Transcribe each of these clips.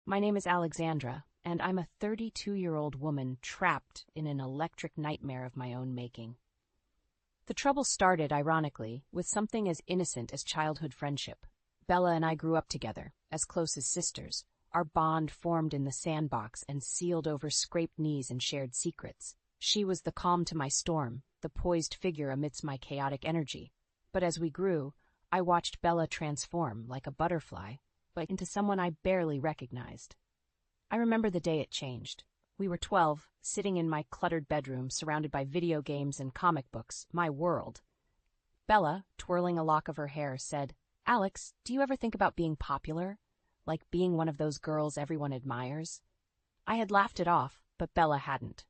My name is Alexandra, and I'm a 32-year-old woman trapped in an electric nightmare of my own making. The trouble started, ironically, with something as innocent as childhood friendship. Bella and I grew up together, as close as sisters. Our bond formed in the sandbox and sealed over scraped knees and shared secrets. She was the calm to my storm, the poised figure amidst my chaotic energy. But as we grew, I watched Bella transform, like a butterfly, but into someone I barely recognized. I remember the day it changed. We were 12, sitting in my cluttered bedroom, surrounded by video games and comic books, my world. Bella, twirling a lock of her hair, said, "Alex, do you ever think about being popular? Like being one of those girls everyone admires?" I had laughed it off, but Bella hadn't.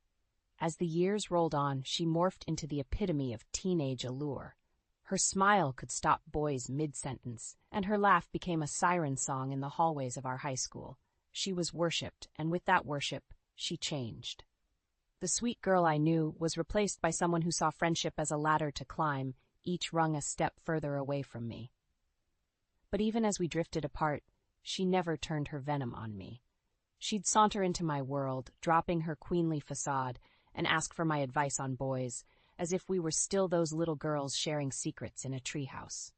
As the years rolled on, she morphed into the epitome of teenage allure. Her smile could stop boys mid-sentence, and her laugh became a siren song in the hallways of our high school. She was worshipped, and with that worship, she changed. The sweet girl I knew was replaced by someone who saw friendship as a ladder to climb, each rung a step further away from me. But even as we drifted apart, she never turned her venom on me. She'd saunter into my world, dropping her queenly facade, and ask for my advice on boys, as if we were still those little girls sharing secrets in a treehouse.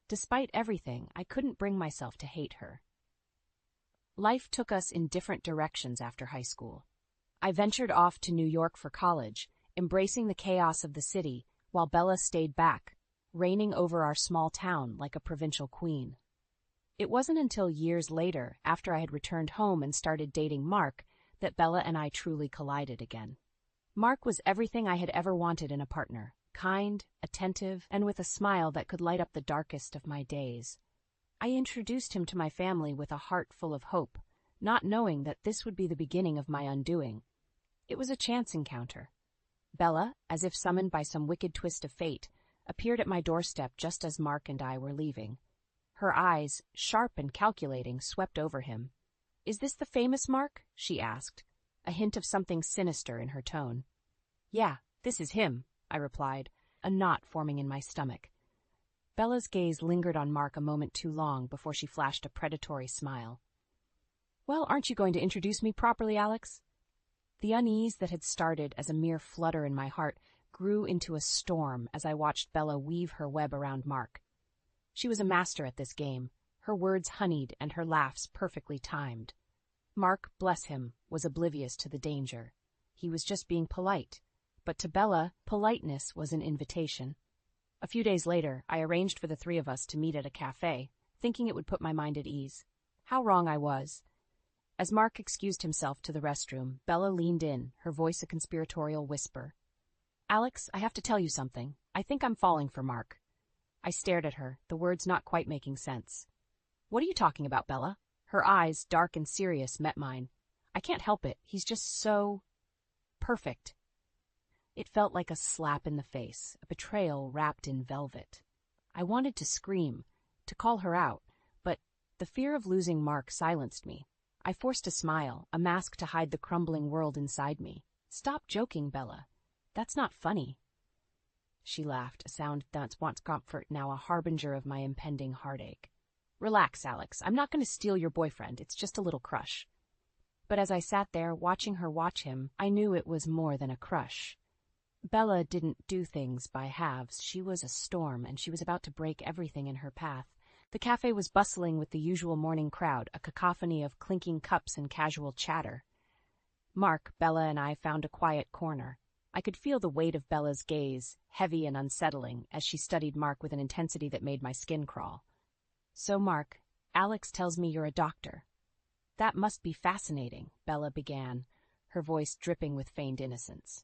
Despite everything, I couldn't bring myself to hate her. Life took us in different directions after high school. I ventured off to New York for college, embracing the chaos of the city, while Bella stayed back, reigning over our small town like a provincial queen. It wasn't until years later, after I had returned home and started dating Mark, that Bella and I truly collided again. Mark was everything I had ever wanted in a partner, kind, attentive, and with a smile that could light up the darkest of my days. I introduced him to my family with a heart full of hope, not knowing that this would be the beginning of my undoing. It was a chance encounter. Bella, as if summoned by some wicked twist of fate, appeared at my doorstep just as Mark and I were leaving. Her eyes, sharp and calculating, swept over him. "Is this the famous Mark?" she asked, a hint of something sinister in her tone. "Yeah, this is him," I replied, a knot forming in my stomach. Bella's gaze lingered on Mark a moment too long before she flashed a predatory smile. "Well, aren't you going to introduce me properly, Alex?" The unease that had started as a mere flutter in my heart grew into a storm as I watched Bella weave her web around Mark. She was a master at this game, her words honeyed and her laughs perfectly timed. Mark, bless him, was oblivious to the danger. He was just being polite. But to Bella, politeness was an invitation. A few days later, I arranged for the three of us to meet at a cafe, thinking it would put my mind at ease. How wrong I was. As Mark excused himself to the restroom, Bella leaned in, her voice a conspiratorial whisper. "Alex, I have to tell you something. I think I'm falling for Mark." I stared at her, the words not quite making sense. "What are you talking about, Bella?" Her eyes, dark and serious, met mine. "I can't help it. He's just so perfect." It felt like a slap in the face, a betrayal wrapped in velvet. I wanted to scream, to call her out, but the fear of losing Mark silenced me. I forced a smile, a mask to hide the crumbling world inside me. "Stop joking, Bella. That's not funny." She laughed, a sound that's once comfort, now a harbinger of my impending heartache. "Relax, Alex. I'm not going to steal your boyfriend. It's just a little crush." But as I sat there, watching her watch him, I knew it was more than a crush. Bella didn't do things by halves. She was a storm, and she was about to break everything in her path. The cafe was bustling with the usual morning crowd, a cacophony of clinking cups and casual chatter. Mark, Bella, and I found a quiet corner. I could feel the weight of Bella's gaze, heavy and unsettling, as she studied Mark with an intensity that made my skin crawl. "So, Mark, Alex tells me you're a doctor." "That must be fascinating," Bella began, her voice dripping with feigned innocence.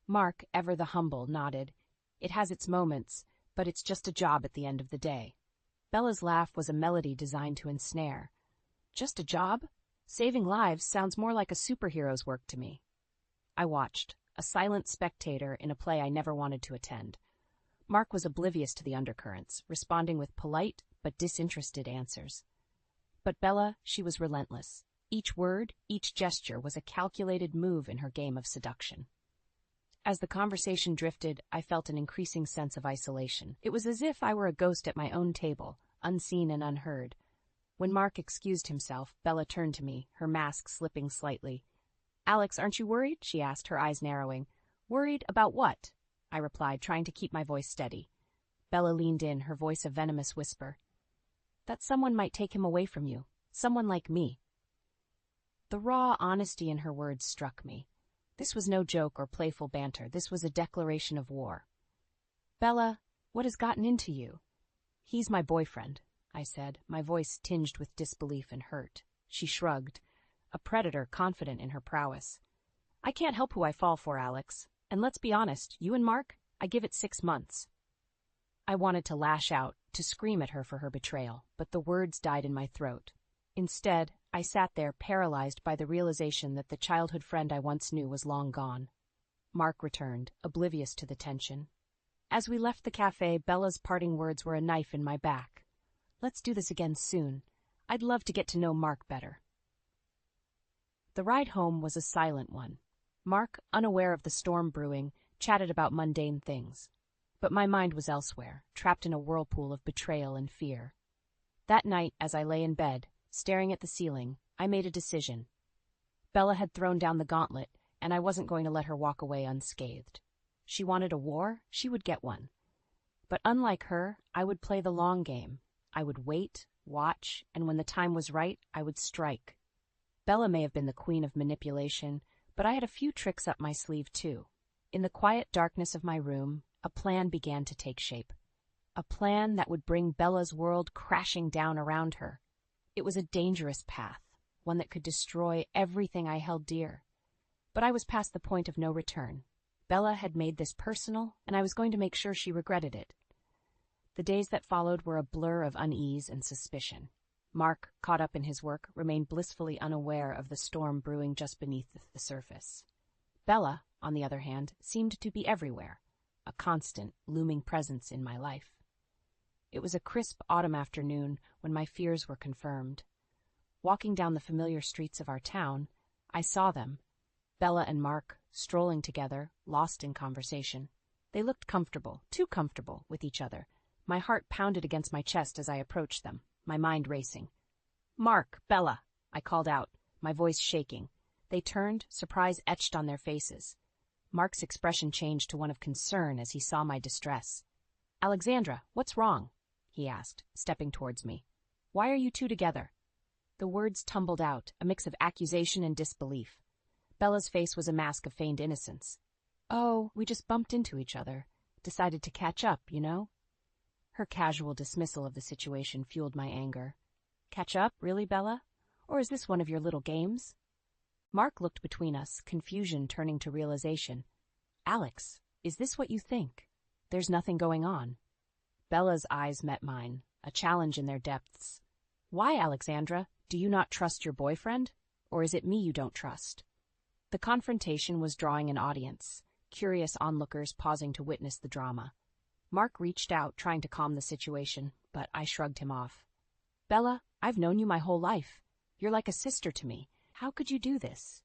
Mark, ever the humble, nodded. "It has its moments, but it's just a job at the end of the day." Bella's laugh was a melody designed to ensnare. "Just a job? Saving lives sounds more like a superhero's work to me." I watched, a silent spectator in a play I never wanted to attend. Mark was oblivious to the undercurrents, responding with polite but disinterested answers. But Bella, she was relentless. Each word, each gesture was a calculated move in her game of seduction. As the conversation drifted, I felt an increasing sense of isolation. It was as if I were a ghost at my own table, unseen and unheard. When Mark excused himself, Bella turned to me, her mask slipping slightly. "Alex, aren't you worried?" she asked, her eyes narrowing. "Worried about what?" I replied, trying to keep my voice steady. Bella leaned in, her voice a venomous whisper. "That someone might take him away from you. Someone like me." The raw honesty in her words struck me. This was no joke or playful banter. This was a declaration of war. "Bella, what has gotten into you?" "He's my boyfriend," I said, my voice tinged with disbelief and hurt. She shrugged, a predator confident in her prowess. "I can't help who I fall for, Alex. And let's be honest, you and Mark, I give it 6 months." I wanted to lash out, to scream at her for her betrayal, but the words died in my throat. Instead, I sat there paralyzed by the realization that the childhood friend I once knew was long gone. Mark returned, oblivious to the tension. As we left the cafe, Bella's parting words were a knife in my back. "Let's do this again soon. I'd love to get to know Mark better." The ride home was a silent one. Mark, unaware of the storm brewing, chatted about mundane things. But my mind was elsewhere, trapped in a whirlpool of betrayal and fear. That night, as I lay in bed, staring at the ceiling, I made a decision. Bella had thrown down the gauntlet, and I wasn't going to let her walk away unscathed. She wanted a war, she would get one. But unlike her, I would play the long game. I would wait, watch, and when the time was right, I would strike. Bella may have been the queen of manipulation, but I had a few tricks up my sleeve too. In the quiet darkness of my room, a plan began to take shape. A plan that would bring Bella's world crashing down around her. It was a dangerous path, one that could destroy everything I held dear. But I was past the point of no return. Bella had made this personal, and I was going to make sure she regretted it. The days that followed were a blur of unease and suspicion. Mark, caught up in his work, remained blissfully unaware of the storm brewing just beneath the surface. Bella, on the other hand, seemed to be everywhere, a constant, looming presence in my life. It was a crisp autumn afternoon when my fears were confirmed. Walking down the familiar streets of our town, I saw them, Bella and Mark, strolling together, lost in conversation. They looked comfortable, too comfortable, with each other. My heart pounded against my chest as I approached them, my mind racing. "Mark, Bella," I called out, my voice shaking. They turned, surprise etched on their faces. Mark's expression changed to one of concern as he saw my distress. "Alexandra, what's wrong?" he asked, stepping towards me. "Why are you two together?" The words tumbled out, a mix of accusation and disbelief. Bella's face was a mask of feigned innocence. "Oh, we just bumped into each other. Decided to catch up, you know?" Her casual dismissal of the situation fueled my anger. "Catch up, really, Bella? Or is this one of your little games?" Mark looked between us, confusion turning to realization. "Alex, is this what you think? There's nothing going on." Bella's eyes met mine, a challenge in their depths. "Why, Alexandra? Do you not trust your boyfriend? Or is it me you don't trust?" The confrontation was drawing an audience, curious onlookers pausing to witness the drama. Mark reached out, trying to calm the situation, but I shrugged him off. "Bella, I've known you my whole life. You're like a sister to me. How could you do this?"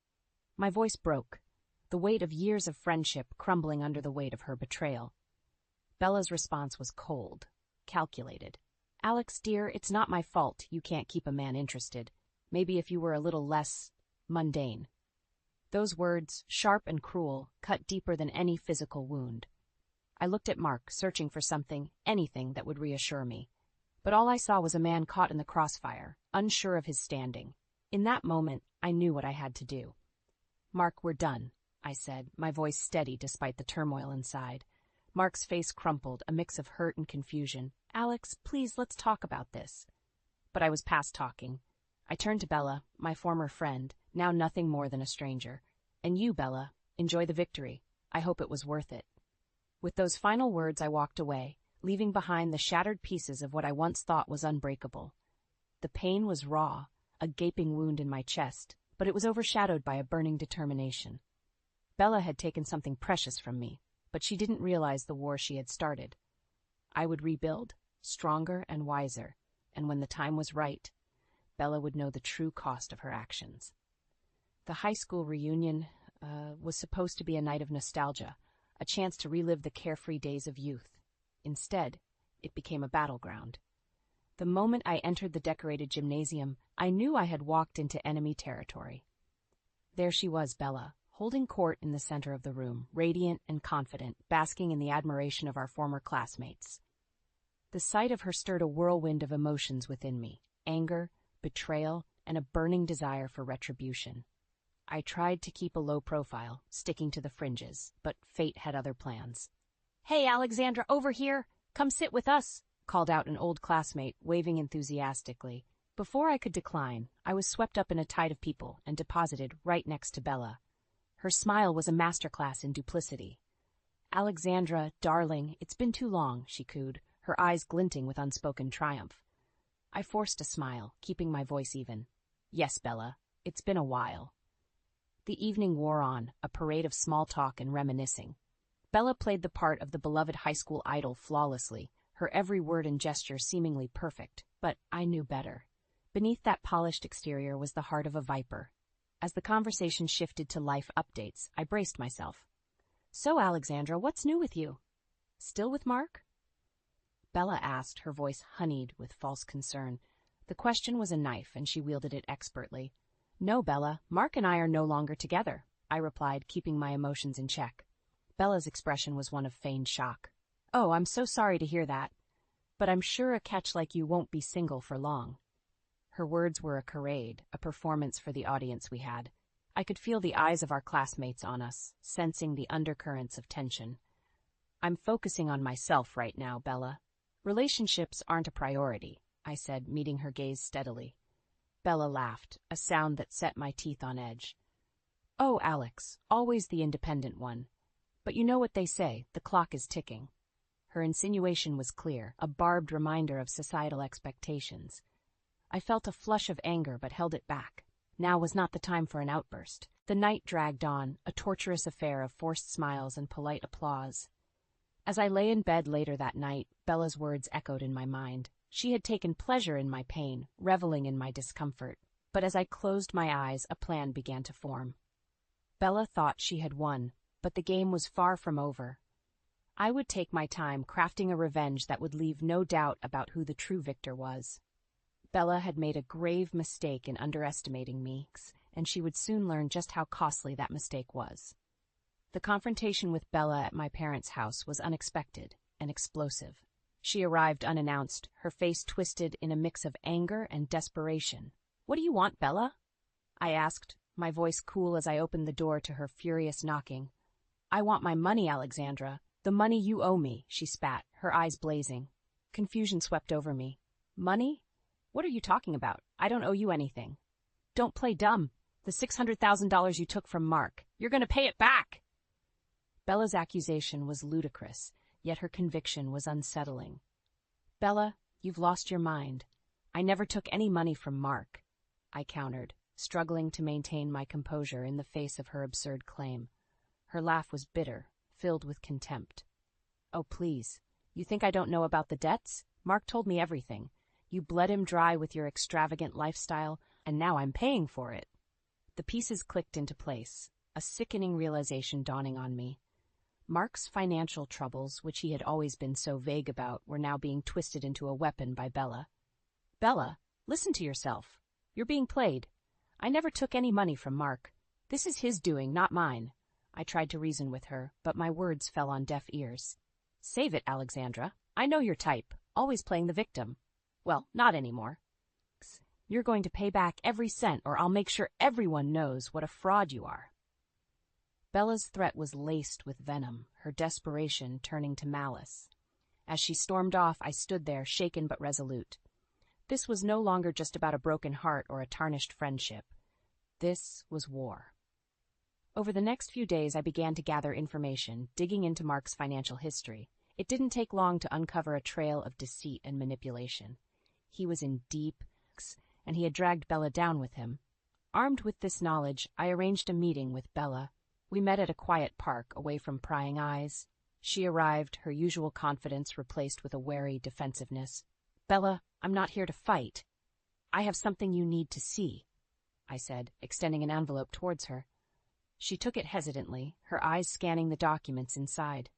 My voice broke, the weight of years of friendship crumbling under the weight of her betrayal. Bella's response was cold, calculated. "Alex, dear, it's not my fault you can't keep a man interested. Maybe if you were a little less mundane." Those words, sharp and cruel, cut deeper than any physical wound. I looked at Mark, searching for something, anything that would reassure me. But all I saw was a man caught in the crossfire, unsure of his standing. In that moment, I knew what I had to do. "Mark, we're done," I said, my voice steady despite the turmoil inside. Mark's face crumpled, a mix of hurt and confusion. "Alex, please, let's talk about this." But I was past talking. I turned to Bella, my former friend, now nothing more than a stranger. "And you, Bella, enjoy the victory. I hope it was worth it." With those final words, I walked away, leaving behind the shattered pieces of what I once thought was unbreakable. The pain was raw, a gaping wound in my chest, but it was overshadowed by a burning determination. Bella had taken something precious from me, but she didn't realize the war she had started. I would rebuild, stronger and wiser, and when the time was right, Bella would know the true cost of her actions. The high school reunion was supposed to be a night of nostalgia, a chance to relive the carefree days of youth. Instead, it became a battleground. The moment I entered the decorated gymnasium, I knew I had walked into enemy territory. There she was, Bella, holding court in the center of the room, radiant and confident, basking in the admiration of our former classmates. The sight of her stirred a whirlwind of emotions within me: anger, betrayal, and a burning desire for retribution. I tried to keep a low profile, sticking to the fringes, but fate had other plans. "Hey, Alexandra, over here! Come sit with us!" called out an old classmate, waving enthusiastically. Before I could decline, I was swept up in a tide of people and deposited right next to Bella. Her smile was a masterclass in duplicity. "Alexandra, darling, it's been too long," she cooed, her eyes glinting with unspoken triumph. I forced a smile, keeping my voice even. "Yes, Bella, it's been a while." The evening wore on, a parade of small talk and reminiscing. Bella played the part of the beloved high school idol flawlessly, her every word and gesture seemingly perfect, but I knew better. Beneath that polished exterior was the heart of a viper. As the conversation shifted to life updates, I braced myself. "So, Alexandra, what's new with you? Still with Mark?" Bella asked, her voice honeyed with false concern. The question was a knife, and she wielded it expertly. "No, Bella, Mark and I are no longer together," I replied, keeping my emotions in check. Bella's expression was one of feigned shock. "Oh, I'm so sorry to hear that. But I'm sure a catch like you won't be single for long." Her words were a charade, a performance for the audience we had. I could feel the eyes of our classmates on us, sensing the undercurrents of tension. "I'm focusing on myself right now, Bella. Relationships aren't a priority," I said, meeting her gaze steadily. Bella laughed, a sound that set my teeth on edge. "Oh, Alex, always the independent one. But you know what they say, the clock is ticking." Her insinuation was clear, a barbed reminder of societal expectations. I felt a flush of anger but held it back. Now was not the time for an outburst. The night dragged on, a torturous affair of forced smiles and polite applause. As I lay in bed later that night, Bella's words echoed in my mind. She had taken pleasure in my pain, reveling in my discomfort. But as I closed my eyes, a plan began to form. Bella thought she had won, but the game was far from over. I would take my time crafting a revenge that would leave no doubt about who the true victor was. Bella had made a grave mistake in underestimating me, and she would soon learn just how costly that mistake was. The confrontation with Bella at my parents' house was unexpected and explosive. She arrived unannounced, her face twisted in a mix of anger and desperation. "What do you want, Bella?" I asked, my voice cool as I opened the door to her furious knocking. "I want my money, Alexandra. The money you owe me," she spat, her eyes blazing. Confusion swept over me. "Money? What are you talking about? I don't owe you anything." "Don't play dumb. The $600,000 you took from Mark. You're going to pay it back." Bella's accusation was ludicrous, yet her conviction was unsettling. "Bella, you've lost your mind. I never took any money from Mark," I countered, struggling to maintain my composure in the face of her absurd claim. Her laugh was bitter, filled with contempt. "Oh, please. You think I don't know about the debts? Mark told me everything. You bled him dry with your extravagant lifestyle, and now I'm paying for it." The pieces clicked into place, a sickening realization dawning on me. Mark's financial troubles, which he had always been so vague about, were now being twisted into a weapon by Bella. "Bella, listen to yourself. You're being played. I never took any money from Mark. This is his doing, not mine." I tried to reason with her, but my words fell on deaf ears. "Save it, Alexandra. I know your type, always playing the victim. Well, not anymore. You're going to pay back every cent, or I'll make sure everyone knows what a fraud you are." Bella's threat was laced with venom, her desperation turning to malice. As she stormed off, I stood there, shaken but resolute. This was no longer just about a broken heart or a tarnished friendship. This was war. Over the next few days, I began to gather information, digging into Mark's financial history. It didn't take long to uncover a trail of deceit and manipulation. He was in deep, and he had dragged Bella down with him. Armed with this knowledge, I arranged a meeting with Bella. We met at a quiet park, away from prying eyes. She arrived, her usual confidence replaced with a wary defensiveness. "Bella, I'm not here to fight. I have something you need to see," I said, extending an envelope towards her. She took it hesitantly, her eyes scanning the documents inside.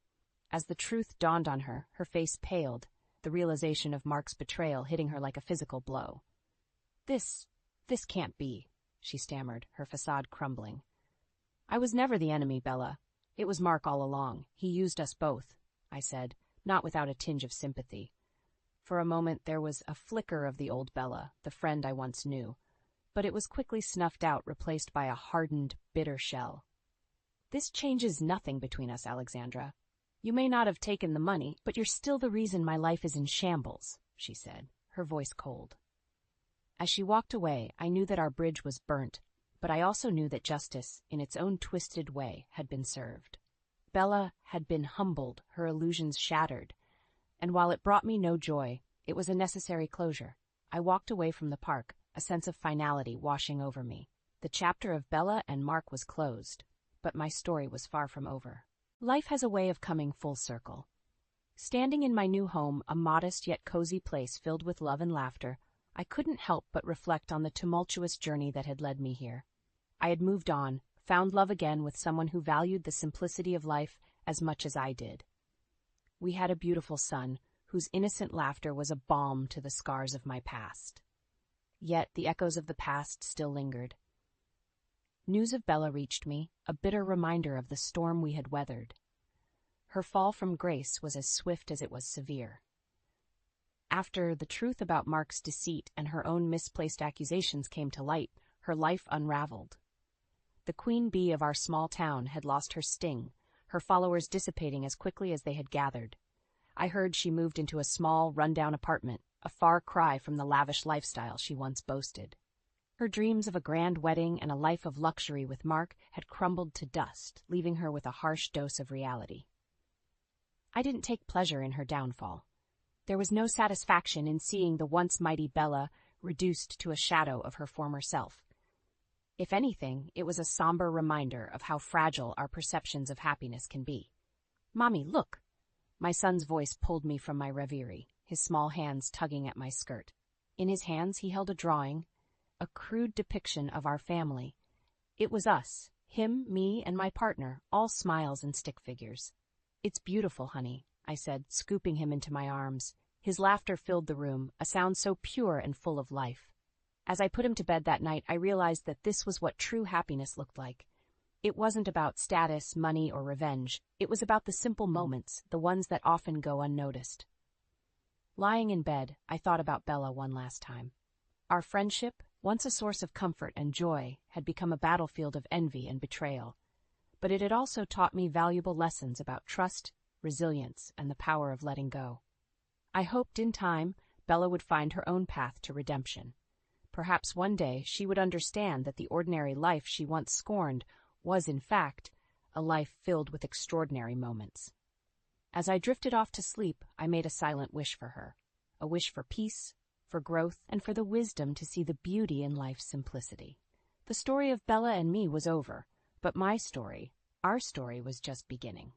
As the truth dawned on her, her face paled. the realization of Mark's betrayal hitting her like a physical blow. This can't be," she stammered, her facade crumbling. "I was never the enemy, Bella. It was Mark all along. He used us both," I said, not without a tinge of sympathy. For a moment there was a flicker of the old Bella, the friend I once knew, but it was quickly snuffed out, replaced by a hardened, bitter shell. "This changes nothing between us, Alexandra. You may not have taken the money, but you're still the reason my life is in shambles," she said, her voice cold. As she walked away, I knew that our bridge was burnt, but I also knew that justice, in its own twisted way, had been served. Bella had been humbled, her illusions shattered, and while it brought me no joy, it was a necessary closure. I walked away from the park, a sense of finality washing over me. The chapter of Bella and Mark was closed, but my story was far from over. Life has a way of coming full circle. Standing in my new home, a modest yet cozy place filled with love and laughter, I couldn't help but reflect on the tumultuous journey that had led me here. I had moved on, found love again with someone who valued the simplicity of life as much as I did. We had a beautiful son, whose innocent laughter was a balm to the scars of my past. Yet the echoes of the past still lingered. News of Bella reached me, a bitter reminder of the storm we had weathered. Her fall from grace was as swift as it was severe. After the truth about Mark's deceit and her own misplaced accusations came to light, her life unraveled. The queen bee of our small town had lost her sting, her followers dissipating as quickly as they had gathered. I heard she moved into a small, run-down apartment, a far cry from the lavish lifestyle she once boasted. Her dreams of a grand wedding and a life of luxury with Mark had crumbled to dust, leaving her with a harsh dose of reality. I didn't take pleasure in her downfall. There was no satisfaction in seeing the once mighty Bella reduced to a shadow of her former self. If anything, it was a somber reminder of how fragile our perceptions of happiness can be. "Mommy, look!" My son's voice pulled me from my reverie, his small hands tugging at my skirt. In his hands he held a drawing, a crude depiction of our family. It was us, him, me, and my partner, all smiles and stick figures. "It's beautiful, honey," I said, scooping him into my arms. His laughter filled the room, a sound so pure and full of life. As I put him to bed that night, I realized that this was what true happiness looked like. It wasn't about status, money, or revenge. It was about the simple moments, the ones that often go unnoticed. Lying in bed, I thought about Bella one last time. Our friendship, once a source of comfort and joy, had become a battlefield of envy and betrayal. But it had also taught me valuable lessons about trust, resilience, and the power of letting go. I hoped in time Bella would find her own path to redemption. Perhaps one day she would understand that the ordinary life she once scorned was, in fact, a life filled with extraordinary moments. As I drifted off to sleep, I made a silent wish for her, a wish for peace, for growth, and for the wisdom to see the beauty in life's simplicity. The story of Bella and me was over, but my story, our story, was just beginning.